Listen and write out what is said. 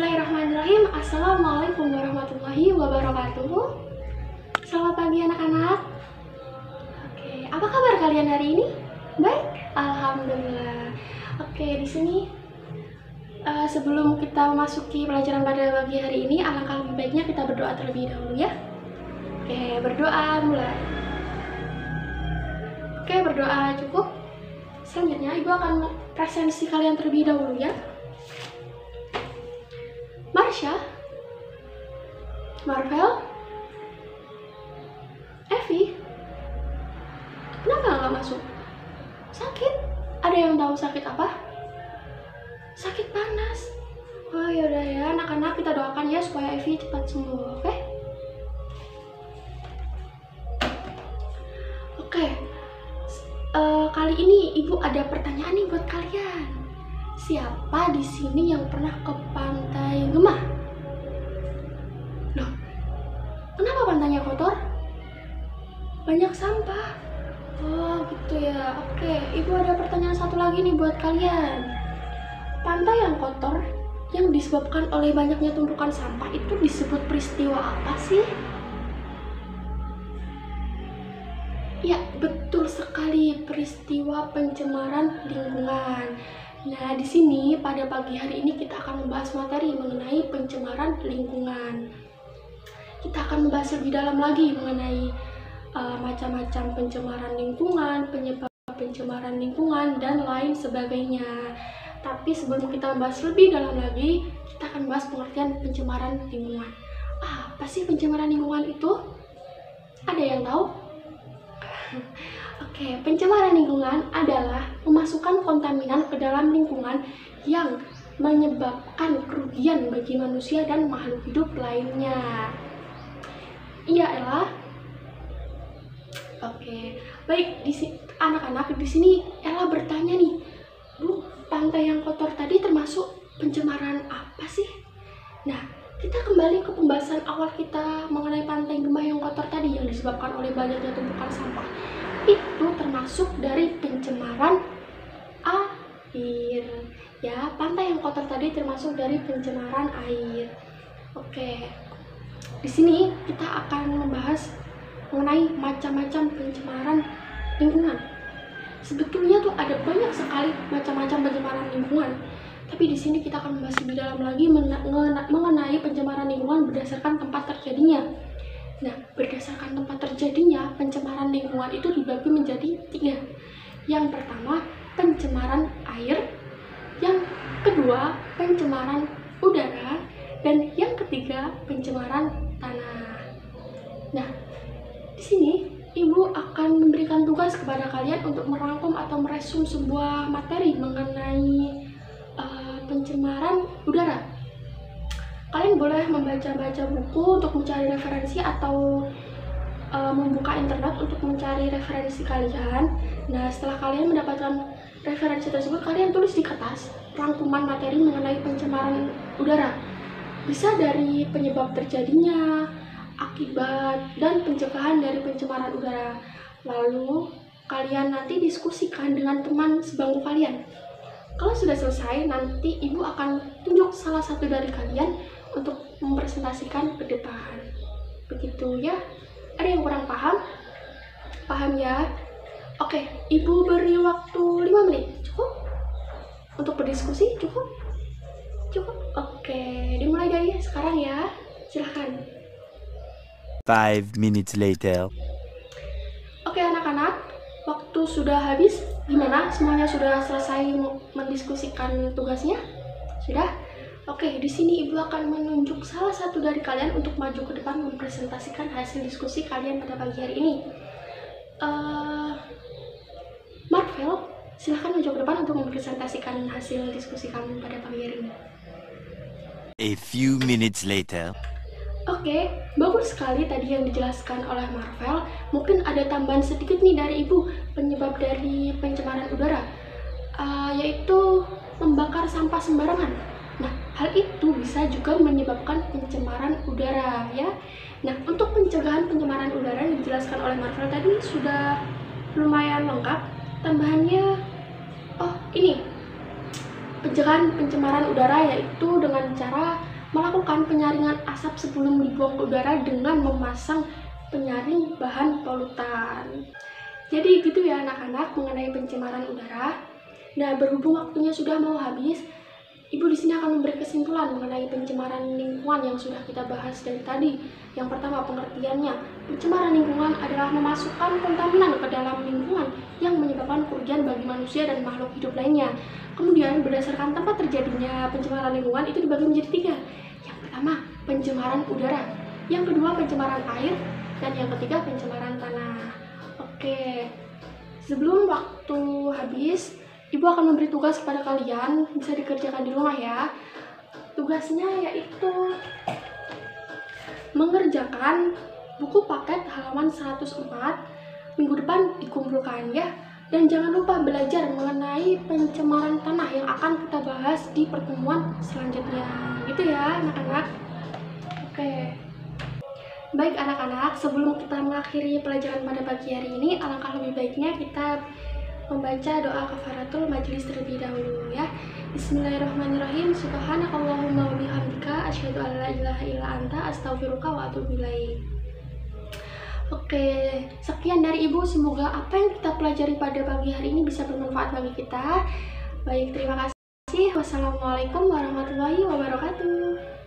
Bismillahirrahmanirrahim. Assalamualaikum warahmatullahi wabarakatuh. Selamat pagi anak-anak. Oke, apa kabar kalian hari ini? Baik, alhamdulillah. Oke, di sini sebelum kita memasuki pelajaran pada pagi hari ini, alangkah lebih baiknya kita berdoa terlebih dahulu ya. Oke, berdoa mulai. Oke, berdoa cukup. Selanjutnya Ibu akan presensi kalian terlebih dahulu ya. Marsha, Marvel, Evie, kenapa nggak masuk? Sakit? Ada yang tahu sakit apa? Sakit panas. Oh yaudah ya, anak-anak kita doakan ya supaya Evie cepat sembuh, oke? Oke. Kali ini Ibu ada pertanyaan nih buat kalian. Siapa di sini yang pernah ke Pantai Gemah? Loh, kenapa pantainya kotor? Banyak sampah. Oh gitu ya. Oke, Ibu ada pertanyaan satu lagi nih buat kalian. Pantai yang kotor yang disebabkan oleh banyaknya tumpukan sampah itu disebut peristiwa apa sih? Ya, betul sekali, peristiwa pencemaran lingkungan. Nah, di sini pada pagi hari ini kita akan membahas materi mengenai pencemaran lingkungan. Kita akan membahas lebih dalam lagi mengenai macam-macam pencemaran lingkungan, penyebab pencemaran lingkungan, dan lain sebagainya. Tapi sebelum kita membahas lebih dalam lagi, kita akan membahas pengertian pencemaran lingkungan. Apa sih pencemaran lingkungan itu? Ada yang tahu? Oke, pencemaran lingkungan adalah memasukkan kontaminan ke dalam lingkungan yang menyebabkan kerugian bagi manusia dan makhluk hidup lainnya. Iya, Ella. Oke, baik. Anak-anak di sini Ella bertanya nih, Bu, pantai yang kotor tadi termasuk pencemaran apa sih? Nah, kita kembali ke pembahasan awal kita mengenai Pantai Gemah yang kotor tadi yang disebabkan oleh banyaknya tumpukan sampah. Itu termasuk dari pencemaran air. Ya, pantai yang kotor tadi termasuk dari pencemaran air. Oke. Di sini kita akan membahas mengenai macam-macam pencemaran lingkungan. Sebetulnya tuh ada banyak sekali macam-macam pencemaran lingkungan. Tapi di sini kita akan membahas lebih dalam lagi mengenai pencemaran lingkungan berdasarkan tempat terjadinya. Nah, berdasarkan tempat terjadinya, pencemaran lingkungan itu dibagi menjadi 3. Yang pertama, pencemaran air. Yang kedua, pencemaran udara. Dan yang ketiga, pencemaran tanah. Nah, di sini Ibu akan memberikan tugas kepada kalian untuk merangkum atau meresum sebuah materi mengenai pencemaran udara. Kalian boleh membaca-baca buku untuk mencari referensi atau membuka internet untuk mencari referensi kalian. Nah, setelah kalian mendapatkan referensi tersebut, kalian tulis di kertas rangkuman materi mengenai pencemaran udara. Bisa dari penyebab terjadinya, akibat, dan pencegahan dari pencemaran udara. Lalu, kalian nanti diskusikan dengan teman sebangku kalian. Kalau sudah selesai, nanti Ibu akan tunjuk salah satu dari kalian untuk mempresentasikan ke depan. Begitu ya. Ada yang kurang paham? Paham ya? Oke, Ibu beri waktu 5 menit. Cukup? Untuk berdiskusi? Cukup? Cukup? Oke, dimulai dari sekarang ya. Silahkan. 5 minutes later. Oke anak-anak, waktu sudah habis. Gimana? Semuanya sudah selesai mendiskusikan tugasnya? Sudah? Oke, di sini Ibu akan menunjuk salah satu dari kalian untuk maju ke depan mempresentasikan hasil diskusi kalian pada pagi hari ini. Marvel, silahkan maju ke depan untuk mempresentasikan hasil diskusi kamu pada pagi hari ini. A few minutes later. Oke, bagus sekali tadi yang dijelaskan oleh Marvel. Mungkin ada tambahan sedikit nih dari Ibu penyebab dari pencemaran udara, yaitu membakar sampah sembarangan. Nah, hal itu bisa juga menyebabkan pencemaran udara ya. Nah, untuk pencegahan pencemaran udara yang dijelaskan oleh Marvel tadi sudah lumayan lengkap. Tambahannya, ini pencegahan pencemaran udara yaitu dengan cara melakukan penyaringan asap sebelum dibuang ke udara dengan memasang penyaring bahan polutan. Jadi gitu ya anak-anak mengenai pencemaran udara. Nah, berhubung waktunya sudah mau habis, Ibu di sini akan memberi kesimpulan mengenai pencemaran lingkungan yang sudah kita bahas dari tadi. Yang pertama, pengertiannya. Pencemaran lingkungan adalah memasukkan kontaminan ke dalam lingkungan yang menyebabkan kerugian bagi manusia dan makhluk hidup lainnya. Kemudian, berdasarkan tempat terjadinya pencemaran lingkungan itu dibagi menjadi 3. Yang pertama, pencemaran udara. Yang kedua, pencemaran air. Dan yang ketiga, pencemaran tanah. Oke, sebelum waktu habis, Ibu akan memberi tugas kepada kalian, bisa dikerjakan di rumah ya. Tugasnya yaitu mengerjakan buku paket halaman 104, minggu depan dikumpulkan ya. Dan jangan lupa belajar mengenai pencemaran tanah yang akan kita bahas di pertemuan selanjutnya. Gitu ya anak-anak. Oke. Baik anak-anak, sebelum kita mengakhiri pelajaran pada pagi hari ini, alangkah lebih baiknya kita membaca doa kafaratul majelis terlebih dahulu ya. Bismillahirrahmanirrahim. Subhanakallahumma wa bihamdika asyhadu an la ilaha illa anta astaghfiruka wa atubu ilaik. Oke, sekian dari Ibu. Semoga apa yang kita pelajari pada pagi hari ini bisa bermanfaat bagi kita. Baik, terima kasih. Wassalamualaikum warahmatullahi wabarakatuh.